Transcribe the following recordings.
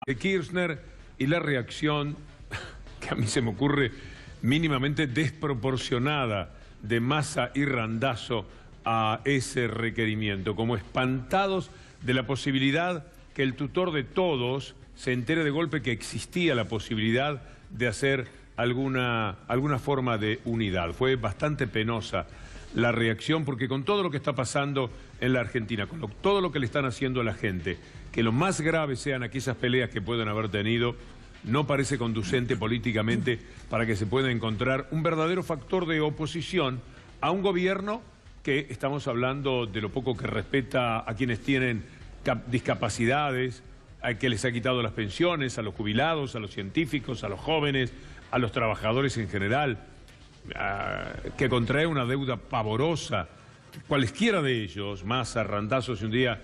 de Kirchner y la reacción, que a mí se me ocurre mínimamente desproporcionada, de Massa y Randazzo a ese requerimiento, como espantados de la posibilidad que el tutor de todos se entere de golpe que existía la posibilidad de hacer alguna forma de unidad. Fue bastante penosa la reacción, porque con todo lo que está pasando en la Argentina, con todo lo que le están haciendo a la gente, que lo más grave sean aquellas peleas que puedan haber tenido, no parece conducente políticamente para que se pueda encontrar un verdadero factor de oposición a un gobierno que estamos hablando de lo poco que respeta a quienes tienen discapacidades, a que les ha quitado las pensiones, a los jubilados, a los científicos, a los jóvenes, a los trabajadores en general, que contrae una deuda pavorosa. Cualesquiera de ellos, Massa, Randazzo, si un día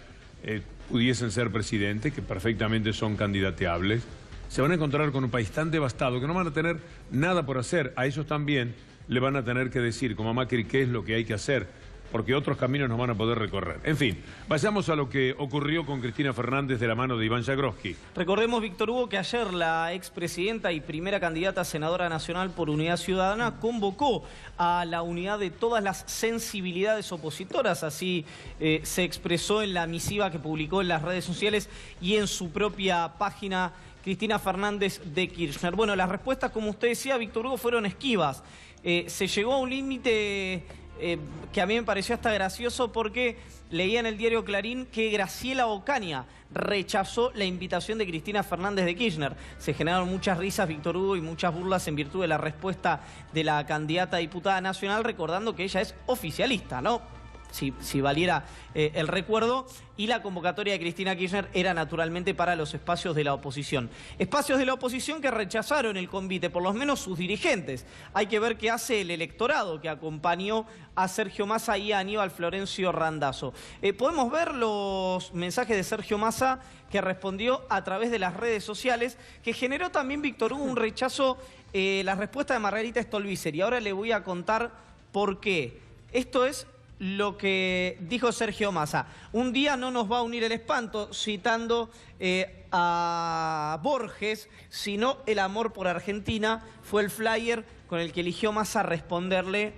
pudiesen ser presidentes, que perfectamente son candidateables, se van a encontrar con un país tan devastado que no van a tener nada por hacer. A ellos también le van a tener que decir, como a Macri, qué es lo que hay que hacer, porque otros caminos no van a poder recorrer. En fin, vayamos a lo que ocurrió con Cristina Fernández de la mano de Iván Jagroski. Recordemos, Víctor Hugo, que ayer la expresidenta y primera candidata a senadora nacional por Unidad Ciudadana convocó a la unidad de todas las sensibilidades opositoras. Así se expresó en la misiva que publicó en las redes sociales y en su propia página Cristina Fernández de Kirchner. Bueno, las respuestas, como usted decía, Víctor Hugo, fueron esquivas. Se llegó a un límite que a mí me pareció hasta gracioso, porque leía en el diario Clarín que Graciela Ocaña rechazó la invitación de Cristina Fernández de Kirchner. Se generaron muchas risas, Víctor Hugo, y muchas burlas en virtud de la respuesta de la candidata a diputada nacional, recordando que ella es oficialista, ¿no? Si valiera el recuerdo, y la convocatoria de Cristina Kirchner era naturalmente para los espacios de la oposición. Espacios de la oposición que rechazaron el convite, por lo menos sus dirigentes. Hay que ver qué hace el electorado que acompañó a Sergio Massa y a Aníbal Florencio Randazzo. Podemos ver los mensajes de Sergio Massa, que respondió a través de las redes sociales, que generó también, Víctor Hugo, un rechazo, la respuesta de Margarita Stolbizer. Y ahora le voy a contar por qué. Esto es lo que dijo Sergio Massa. Un día no nos va a unir el espanto, citando a Borges, sino el amor por Argentina. Fue el flyer con el que eligió Massa responderle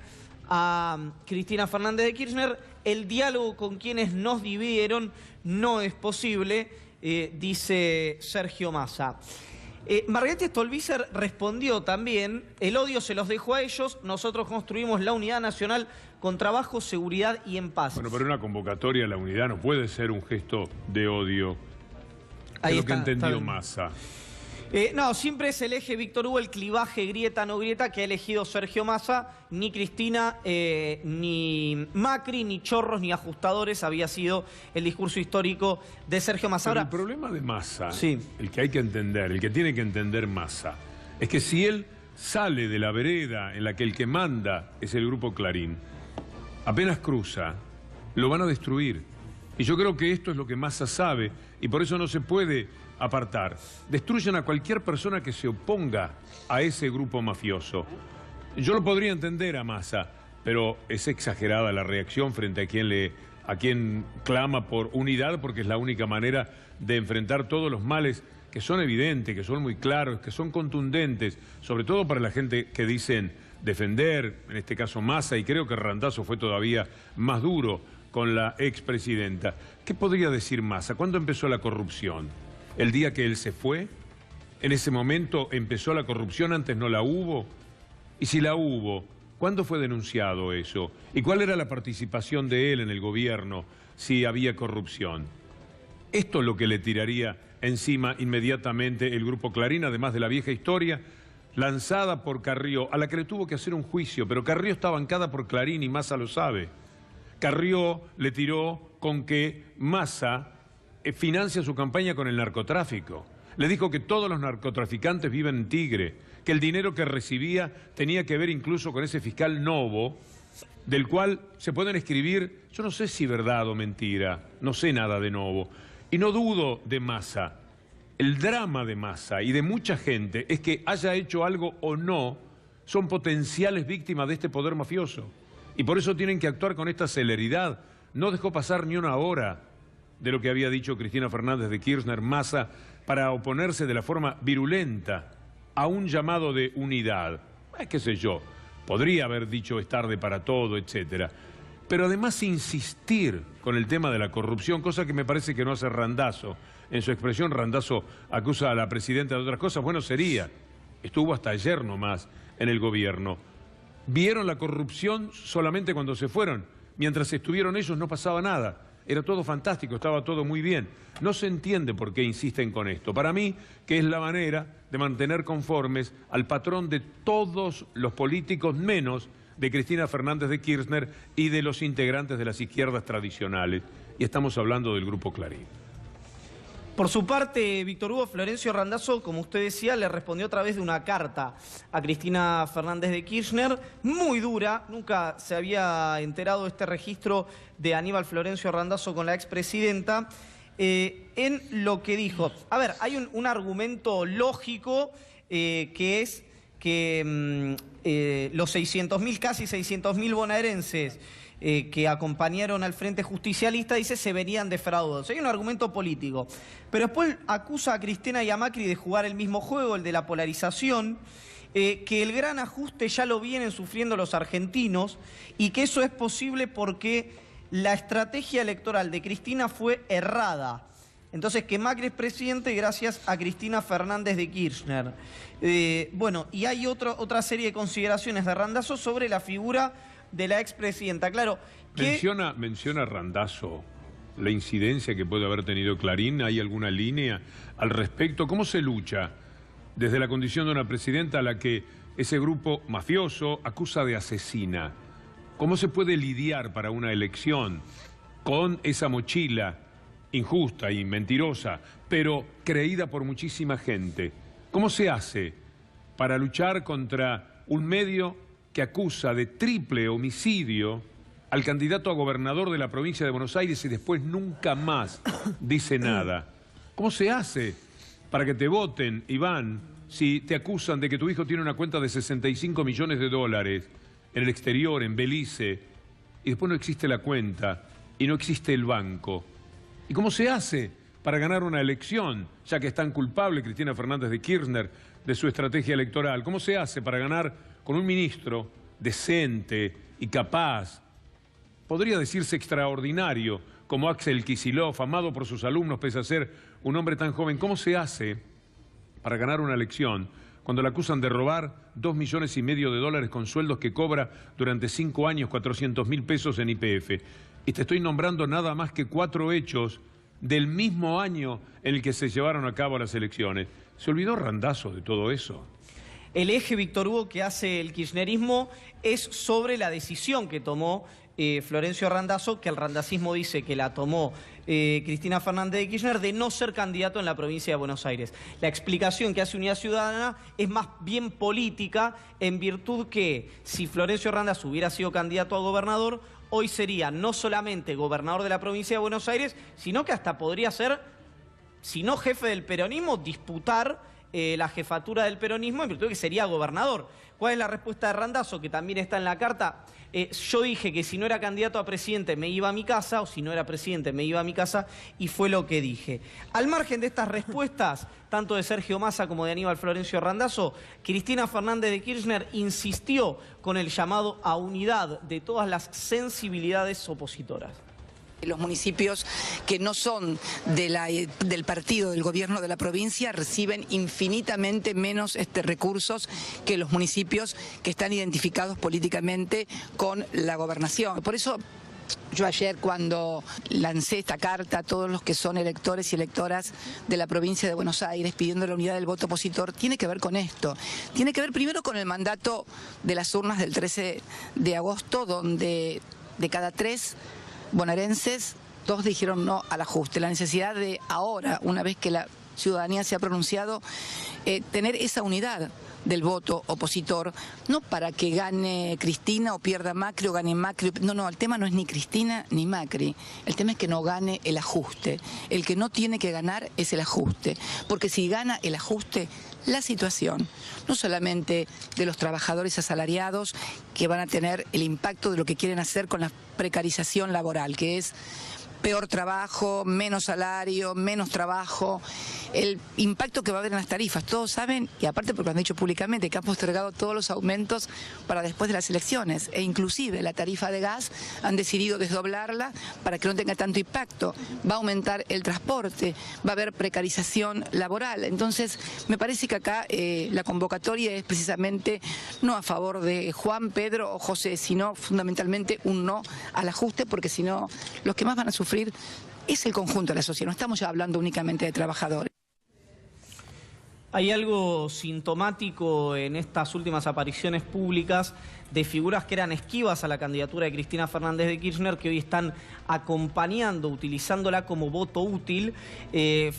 a Cristina Fernández de Kirchner. El diálogo con quienes nos dividieron no es posible, dice Sergio Massa. Margarita Stolbizer respondió también: el odio se los dejó a ellos, nosotros construimos la unidad nacional con trabajo, seguridad y en paz. Bueno, pero una convocatoria a la unidad no puede ser un gesto de odio. Es lo que entendió Massa. No, siempre es el eje, Víctor Hugo, el clivaje grieta no grieta que ha elegido Sergio Massa. Ni Cristina, ni Macri, ni chorros, ni ajustadores había sido el discurso histórico de Sergio Massa. Ahora, el problema de Massa, sí, el que hay que entender, el que tiene que entender Massa, es que si él sale de la vereda en la que el que manda es el Grupo Clarín, apenas cruza, lo van a destruir. Y yo creo que esto es lo que Massa sabe, y por eso no se puede apartar. Destruyen a cualquier persona que se oponga a ese grupo mafioso. Yo lo podría entender a Massa, pero es exagerada la reacción frente a quien clama por unidad, porque es la única manera de enfrentar todos los males que son evidentes, que son muy claros, que son contundentes, sobre todo para la gente que dicen defender, en este caso Massa, y creo que Randazzo fue todavía más duro con la expresidenta. ¿Qué podría decir Massa? ¿Cuándo empezó la corrupción? ¿El día que él se fue? ¿En ese momento empezó la corrupción? ¿Antes no la hubo? Y si la hubo, ¿cuándo fue denunciado eso? ¿Y cuál era la participación de él en el gobierno si había corrupción? Esto es lo que le tiraría encima inmediatamente el Grupo Clarín, además de la vieja historia lanzada por Carrió, a la que le tuvo que hacer un juicio, pero Carrió está bancada por Clarín y Massa lo sabe. Carrió le tiró con que Massa financia su campaña con el narcotráfico. Le dijo que todos los narcotraficantes viven en Tigre, que el dinero que recibía tenía que ver incluso con ese fiscal Novo, del cual se pueden escribir, yo no sé si verdad o mentira, no sé nada de Novo, y no dudo de Massa. El drama de Massa y de mucha gente es que haya hecho algo o no, son potenciales víctimas de este poder mafioso. Y por eso tienen que actuar con esta celeridad. No dejó pasar ni una hora de lo que había dicho Cristina Fernández de Kirchner, Massa, para oponerse de la forma virulenta a un llamado de unidad. Qué sé yo, podría haber dicho es tarde para todo, etcétera. Pero además insistir con el tema de la corrupción, cosa que me parece que no hace Randazzo. En su expresión, Randazzo acusa a la presidenta de otras cosas. Bueno, estuvo hasta ayer nomás en el gobierno. Vieron la corrupción solamente cuando se fueron. Mientras estuvieron ellos no pasaba nada. Era todo fantástico, estaba todo muy bien. No se entiende por qué insisten con esto. Para mí, que es la manera de mantener conformes al patrón de todos los políticos, menos de Cristina Fernández de Kirchner y de los integrantes de las izquierdas tradicionales. Y estamos hablando del Grupo Clarín. Por su parte, Víctor Hugo, Florencio Randazzo, como usted decía, le respondió a través de una carta a Cristina Fernández de Kirchner, muy dura. Nunca se había enterado este registro de Aníbal Florencio Randazzo con la expresidenta, en lo que dijo. A ver, hay un argumento lógico que es que los 600.000, casi 600.000 bonaerenses que acompañaron al Frente Justicialista, dice, se venían defraudados. Hay un argumento político. Pero después acusa a Cristina y a Macri de jugar el mismo juego, el de la polarización, que el gran ajuste ya lo vienen sufriendo los argentinos y que eso es posible porque la estrategia electoral de Cristina fue errada. Entonces, que Macri es presidente gracias a Cristina Fernández de Kirchner. Bueno, y hay otra serie de consideraciones de Randazzo sobre la figura de la expresidenta. Claro, que... Menciona Randazzo la incidencia que puede haber tenido Clarín. ¿Hay alguna línea al respecto? ¿Cómo se lucha desde la condición de una presidenta a la que ese grupo mafioso acusa de asesina? ¿Cómo se puede lidiar para una elección con esa mochila injusta y mentirosa, pero creída por muchísima gente? ¿Cómo se hace para luchar contra un medio que acusa de triple homicidio al candidato a gobernador de la provincia de Buenos Aires y después nunca más dice nada? ¿Cómo se hace para que te voten, Iván, si te acusan de que tu hijo tiene una cuenta de 65 millones de dólares en el exterior, en Belice, y después no existe la cuenta y no existe el banco? ¿Y cómo se hace para ganar una elección, ya que es tan culpable Cristina Fernández de Kirchner de su estrategia electoral? ¿Cómo se hace para ganar con un ministro decente y capaz, podría decirse extraordinario, como Axel Kicillof, amado por sus alumnos pese a ser un hombre tan joven? ¿Cómo se hace para ganar una elección cuando le acusan de robar 2,5 millones de dólares con sueldos que cobra durante 5 años, 400.000 pesos en YPF? Y te estoy nombrando nada más que 4 hechos del mismo año en el que se llevaron a cabo las elecciones. ¿Se olvidó Randazzo de todo eso? El eje, Víctor Hugo, que hace el kirchnerismo es sobre la decisión que tomó Florencio Randazzo, que el randacismo dice que la tomó Cristina Fernández de Kirchner, de no ser candidato en la provincia de Buenos Aires. La explicación que hace Unidad Ciudadana es más bien política, en virtud que si Florencio Randazzo hubiera sido candidato a gobernador, hoy sería no solamente gobernador de la provincia de Buenos Aires, sino que hasta podría ser, si no jefe del peronismo, disputar la jefatura del peronismo, en virtud de que sería gobernador. ¿Cuál es la respuesta de Randazzo, que también está en la carta? Yo dije que si no era candidato a presidente me iba a mi casa, o si no era presidente me iba a mi casa, y fue lo que dije. Al margen de estas respuestas, tanto de Sergio Massa como de Aníbal Florencio Randazzo, Cristina Fernández de Kirchner insistió con el llamado a unidad de todas las sensibilidades opositoras. Los municipios que no son del partido del gobierno de la provincia reciben infinitamente menos recursos que los municipios que están identificados políticamente con la gobernación. Por eso yo ayer, cuando lancé esta carta a todos los que son electores y electoras de la provincia de Buenos Aires pidiendo la unidad del voto opositor, tiene que ver con esto. Tiene que ver primero con el mandato de las urnas del 13 de agosto, donde de cada 3 bonaerenses, 2 dijeron no al ajuste. La necesidad de ahora, una vez que la ciudadanía se ha pronunciado, tener esa unidad del voto opositor, no para que gane Cristina o pierda Macri o gane Macri. No, el tema no es ni Cristina ni Macri. El tema es que no gane el ajuste. El que no tiene que ganar es el ajuste. Porque si gana el ajuste, la situación, no solamente de los trabajadores asalariados, que van a tener el impacto de lo que quieren hacer con la precarización laboral, que es peor trabajo, menos salario, menos trabajo, el impacto que va a haber en las tarifas. Todos saben, y aparte porque lo han dicho públicamente, que han postergado todos los aumentos para después de las elecciones, e inclusive la tarifa de gas han decidido desdoblarla para que no tenga tanto impacto. Va a aumentar el transporte, va a haber precarización laboral. Entonces, me parece que acá la convocatoria es precisamente no a favor de Juan, Pedro o José, sino fundamentalmente un no al ajuste, porque si no, los que más van a sufrir es el conjunto de la sociedad. No estamos ya hablando únicamente de trabajadores. Hay algo sintomático en estas últimas apariciones públicas de figuras que eran esquivas a la candidatura de Cristina Fernández de Kirchner, que hoy están acompañando, utilizándola como voto útil.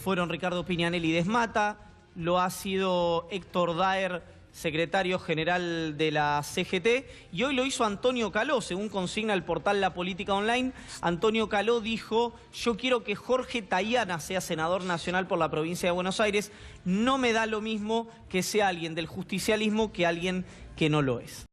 Fueron Ricardo Piñanelli Desmata, lo ha sido Héctor Daer, secretario general de la CGT, y hoy lo hizo Antonio Caló, según consigna el portal La Política Online. Antonio Caló dijo: yo quiero que Jorge Tayana sea senador nacional por la provincia de Buenos Aires. No me da lo mismo que sea alguien del justicialismo que alguien que no lo es.